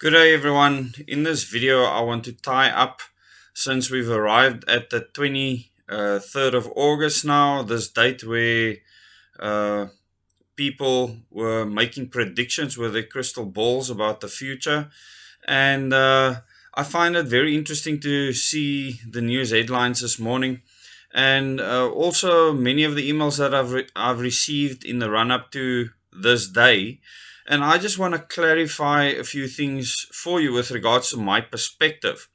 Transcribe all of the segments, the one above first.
Good day everyone. In this video I want to tie up, since we've arrived at the 23rd of August now, this date where uh, people were making predictions with their crystal balls about the future. And I find it very interesting to see the news headlines this morning, and also many of the emails that I've received in the run up to this day. And I just want to clarify a few things for you with regards to my perspective.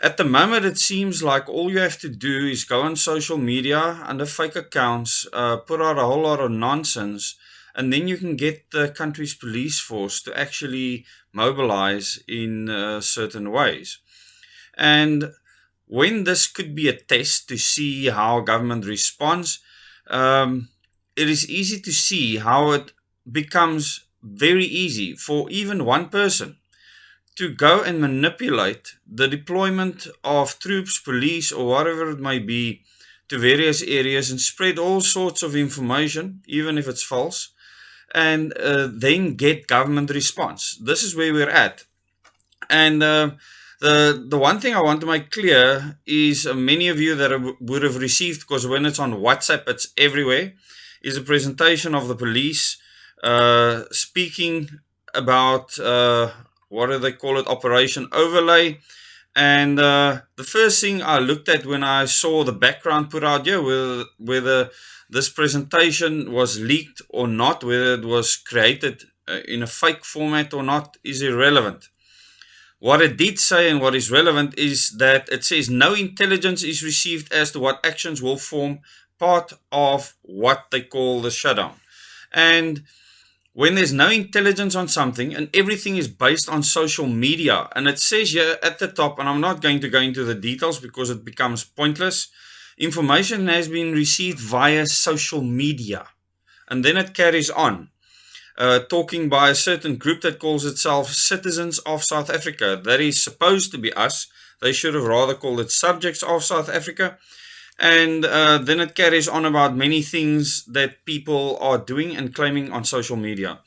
At the moment, it seems like all you have to do is go on social media under fake accounts, put out a whole lot of nonsense, and then you can get the country's police force to actually mobilize in certain ways. And when this could be a test to see how government responds, it is easy to see how it becomes very easy for even one person to go and manipulate the deployment of troops, police, or whatever it may be to various areas and spread all sorts of information, even if it's false, and then get government response. This is where we're at. And the one thing I want to make clear is many of you that would have received, because when it's on WhatsApp, it's everywhere, is a presentation of the police speaking about what do they call it, Operation Overlay. And the first thing I looked at when I saw the background put out here, whether this presentation was leaked or not, whether it was created in a fake format or not, is irrelevant. What it did say and what is relevant is that it says no intelligence is received as to what actions will form part of what they call the shutdown. And when there's no intelligence on something and everything is based on social media, and it says here at the top, and I'm not going to go into the details because it becomes pointless, information has been received via social media. And then it carries on, talking by a certain group that calls itself Citizens of South Africa. That is supposed to be us. They should have rather called it Subjects of South Africa. And then it carries on about many things that people are doing and claiming on social media.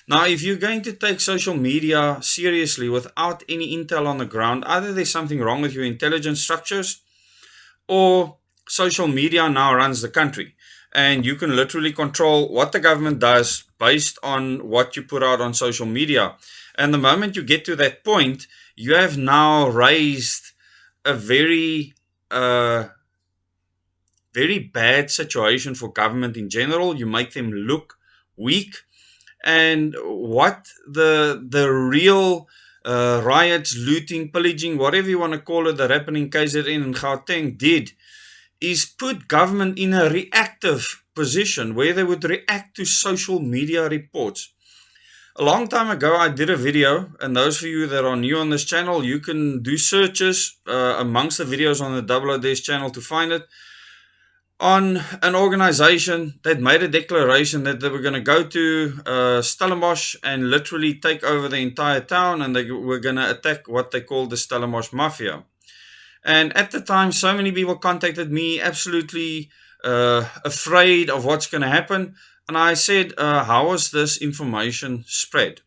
Now, if you're going to take social media seriously without any intel on the ground, either there's something wrong with your intelligence structures, or social media now runs the country. And you can literally control what the government does based on what you put out on social media. And the moment you get to that point, you have now raised a very bad situation for government in general. You make them look weak. And what the real riots, looting, pillaging, whatever you want to call it, that happened in KZN and Gauteng did, is put government in a reactive position where they would react to social media reports. A long time ago, I did a video, and those of you that are new on this channel, you can do searches amongst the videos on the Double ODS channel to find it, on an organization that made a declaration that they were going to go to Stellenbosch and literally take over the entire town, and they were going to attack what they called the Stellenbosch Mafia. And at the time, so many people contacted me, absolutely afraid of what's going to happen. And I said, how was this information spread?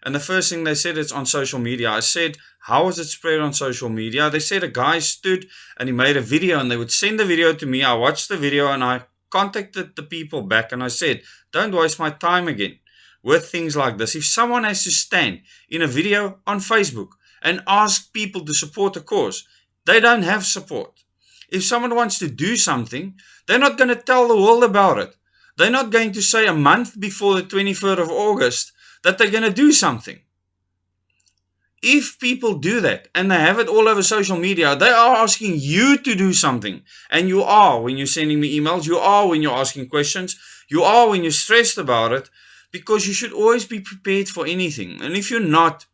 And the first thing they said, it's on social media. I said, how was it spread on social media? They said a guy stood and he made a video, and they would send the video to me. I watched the video and I contacted the people back and I said, don't waste my time again with things like this. If someone has to stand in a video on Facebook and ask people to support a cause, they don't have support. If someone wants to do something, they're not going to tell the world about it. They're not going to say a month before the 23rd of August that they're going to do something. If people do that and they have it all over social media, they are asking you to do something. And you are when you're sending me emails, you are when you're asking questions, you are when you're stressed about it, because you should always be prepared for anything. And if you're not,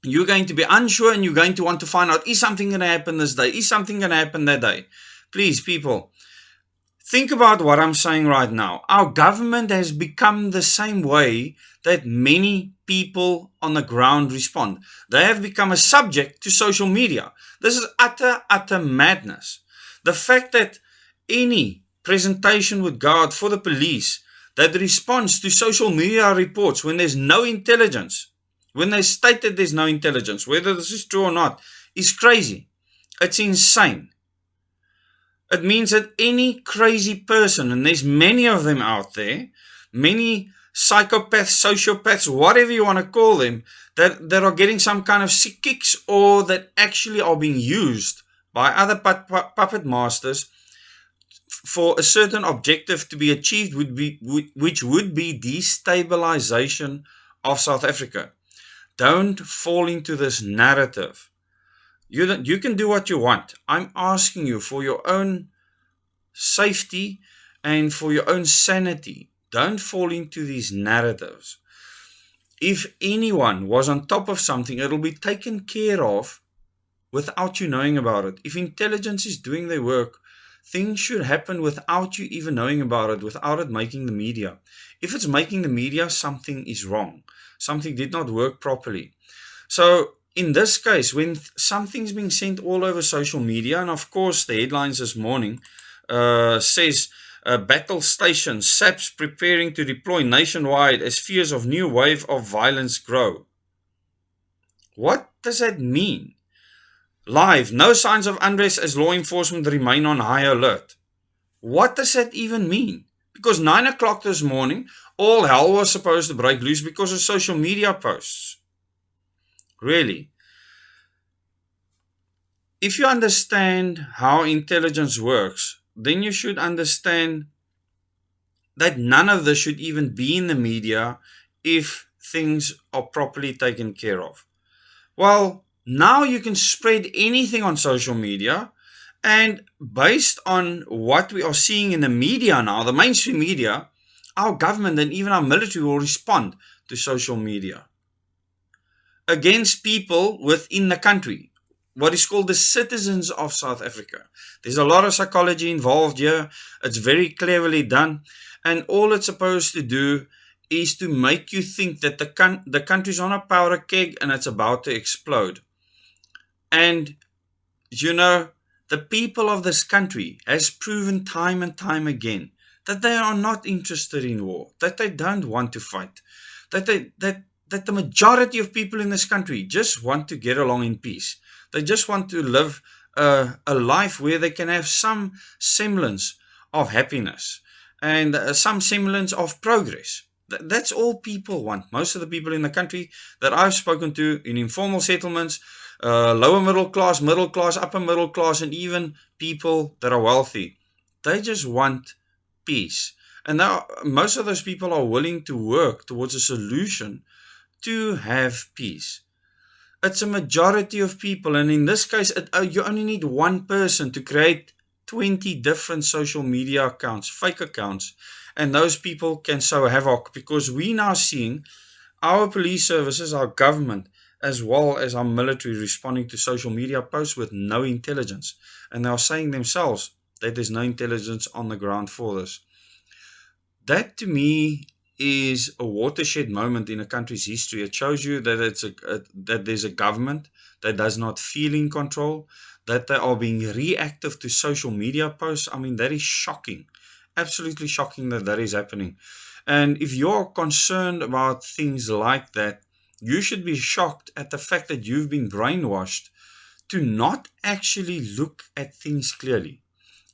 you're going to be unsure and you're going to want to find out, is something going to happen this day? Is something going to happen that day? Please, people, think about what I'm saying right now. Our government has become the same way that many people on the ground respond. They have become a subject to social media. This is utter madness. The fact that any presentation would go out for the police that responds to social media reports when there's no intelligence when they state that there's no intelligence, whether this is true or not, is crazy. It's insane. It means that any crazy person, and there's many of them out there, many psychopaths, sociopaths, whatever you want to call them, that are getting some kind of sick kicks, or that actually are being used by other puppet masters for a certain objective to be achieved, which would be destabilization of South Africa. Don't fall into this narrative. You can do what you want. I'm asking you for your own safety and for your own sanity. Don't fall into these narratives. If anyone was on top of something, it'll be taken care of without you knowing about it. If intelligence is doing their work, things should happen without you even knowing about it, without it making the media. If it's making the media, something is wrong. Something did not work properly. So in this case, when something's being sent all over social media, and of course the headlines this morning says battle station, SAPS preparing to deploy nationwide as fears of new wave of violence grow. What does that mean? Live, no signs of unrest as law enforcement remain on high alert. What does that even mean? Because 9 o'clock this morning, all hell was supposed to break loose because of social media posts. Really? If you understand how intelligence works, then you should understand that none of this should even be in the media if things are properly taken care of. Well, now you can spread anything on social media, and based on what we are seeing in the media now, the mainstream media, our government and even our military will respond to social media against people within the country, what is called the citizens of South Africa. There's a lot of psychology involved here. It's very cleverly done, and all it's supposed to do is to make you think that the country's on a powder keg and it's about to explode. And the people of this country has proven time and time again that they are not interested in war, that they don't want to fight, that the majority of people in this country just want to get along in peace. They just want to live a life where they can have some semblance of happiness and some semblance of progress. That's all people want. Most of the people in the country that I've spoken to in informal settlements, lower middle class, upper middle class, and even people that are wealthy, they just want peace. And now most of those people are willing to work towards a solution to have peace. It's a majority of people, and in this case, you only need one person to create 20 different social media accounts, fake accounts, and those people can sow havoc, because we're now seeing our police services, our government, as well as our military responding to social media posts with no intelligence. And they are saying themselves that there's no intelligence on the ground for this. That to me is a watershed moment in a country's history. It shows you that that there's a government that does not feel in control, that they are being reactive to social media posts. I mean, that is shocking. Absolutely shocking that is happening. And if you're concerned about things like that, you should be shocked at the fact that you've been brainwashed to not actually look at things clearly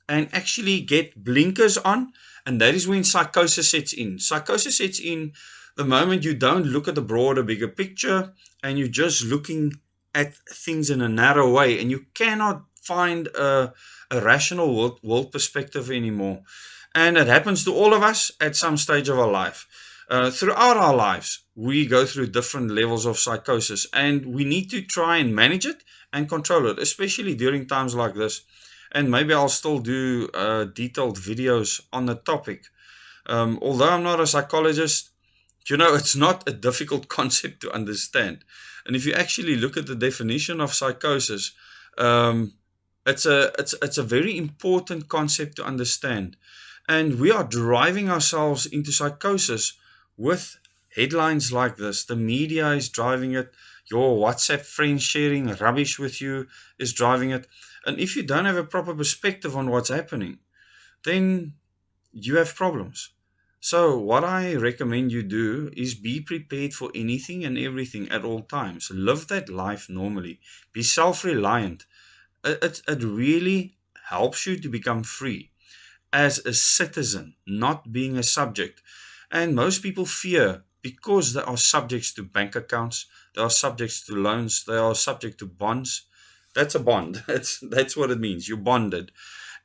and actually get blinkers on. And that is when psychosis sets in. Psychosis sets in the moment you don't look at the broader, bigger picture, and you're just looking at things in a narrow way, and you cannot find a rational world perspective anymore. And it happens to all of us at some stage of our life. Throughout our lives, we go through different levels of psychosis, and we need to try and manage it and control it, especially during times like this. And maybe I'll still do detailed videos on the topic. Although I'm not a psychologist, it's not a difficult concept to understand. And if you actually look at the definition of psychosis, it's a very important concept to understand. And we are driving ourselves into psychosis with headlines like this. The media is driving it. Your WhatsApp friends sharing rubbish with you is driving it. And if you don't have a proper perspective on what's happening, then you have problems. So, what I recommend you do is be prepared for anything and everything at all times. Live that life normally. Be self reliant. It really helps you to become free as a citizen, not being a subject. And most people fear because they are subjects to bank accounts, they are subjects to loans, they are subject to bonds. That's a bond. That's what it means. You're bonded,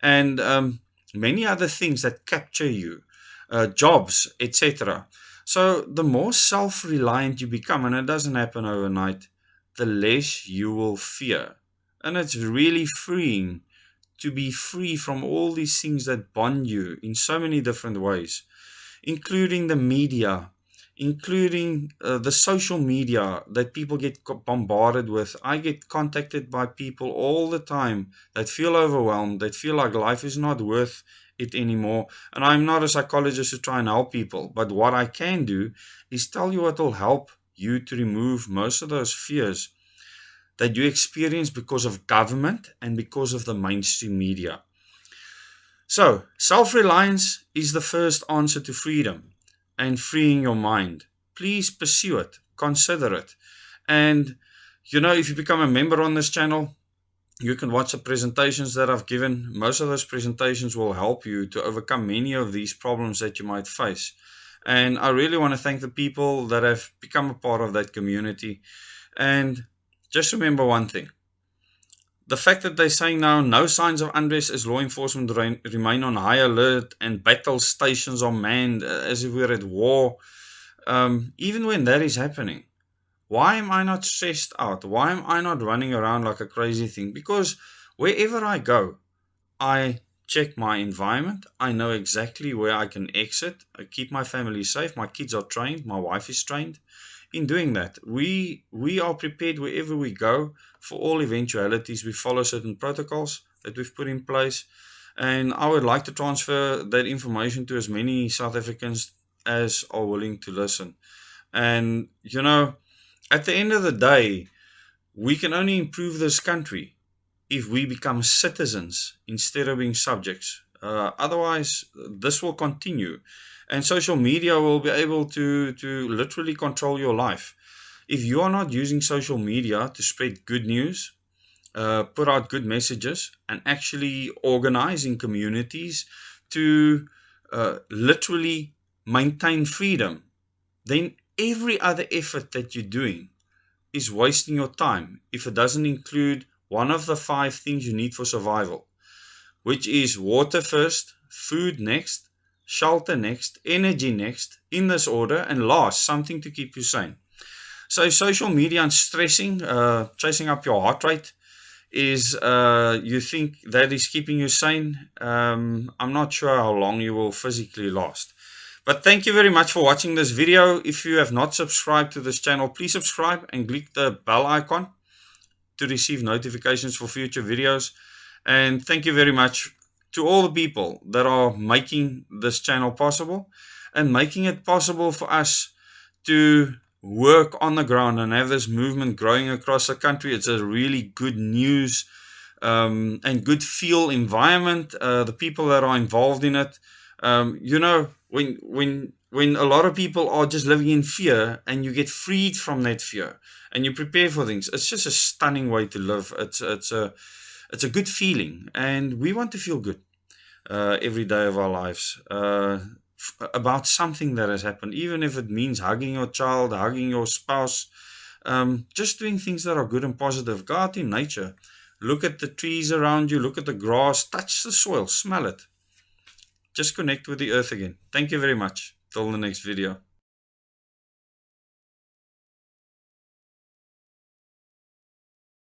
and many other things that capture you, jobs, etc. So the more self-reliant you become, and it doesn't happen overnight, the less you will fear, and it's really freeing to be free from all these things that bond you in so many different ways, including the media, including the social media that people get bombarded with. I get contacted by people all the time that feel overwhelmed, that feel like life is not worth it anymore. And I'm not a psychologist to try and help people, but what I can do is tell you what will help you to remove most of those fears that you experience because of government and because of the mainstream media. So, self reliance is the first answer to freedom and freeing your mind. Please pursue it, consider it. And if you become a member on this channel, you can watch the presentations that I've given. Most of those presentations will help you to overcome many of these problems that you might face. And I really want to thank the people that have become a part of that community. And just remember one thing. The fact that they're saying now no signs of unrest as law enforcement remain on high alert and battle stations are manned as if we're at war, even when that is happening, why am I not stressed out? Why am I not running around like a crazy thing? Because wherever I go, I check my environment. I know exactly where I can exit. I keep my family safe. My kids are trained. My wife is trained. In doing that, we are prepared wherever we go for all eventualities. We follow certain protocols that we've put in place, and I would like to transfer that information to as many South Africans as are willing to listen. And at the end of the day, we can only improve this country if we become citizens instead of being subjects. Otherwise, this will continue. And social media will be able to literally control your life. If you are not using social media to spread good news, put out good messages, and actually organize in communities to literally maintain freedom, then every other effort that you're doing is wasting your time if it doesn't include one of the 5 things you need for survival, which is water first, food next, shelter next, energy next, in this order, and last, something to keep you sane. So social media and stressing, chasing up your heart rate is, you think that is keeping you sane. I'm not sure how long you will physically last. But thank you very much for watching this video. If you have not subscribed to this channel, please subscribe and click the bell icon to receive notifications for future videos. And thank you very much to all the people that are making this channel possible and making it possible for us to work on the ground and have this movement growing across the country. It's a really good news and good feel environment. The people that are involved in it, when a lot of people are just living in fear and you get freed from that fear and you prepare for things, it's just a stunning way to live. It's a good feeling, and we want to feel good every day of our lives about something that has happened, even if it means hugging your child, hugging your spouse, just doing things that are good and positive. Go out in nature, look at the trees around you, look at the grass, touch the soil, smell it. Just connect with the earth again. Thank you very much. Till the next video.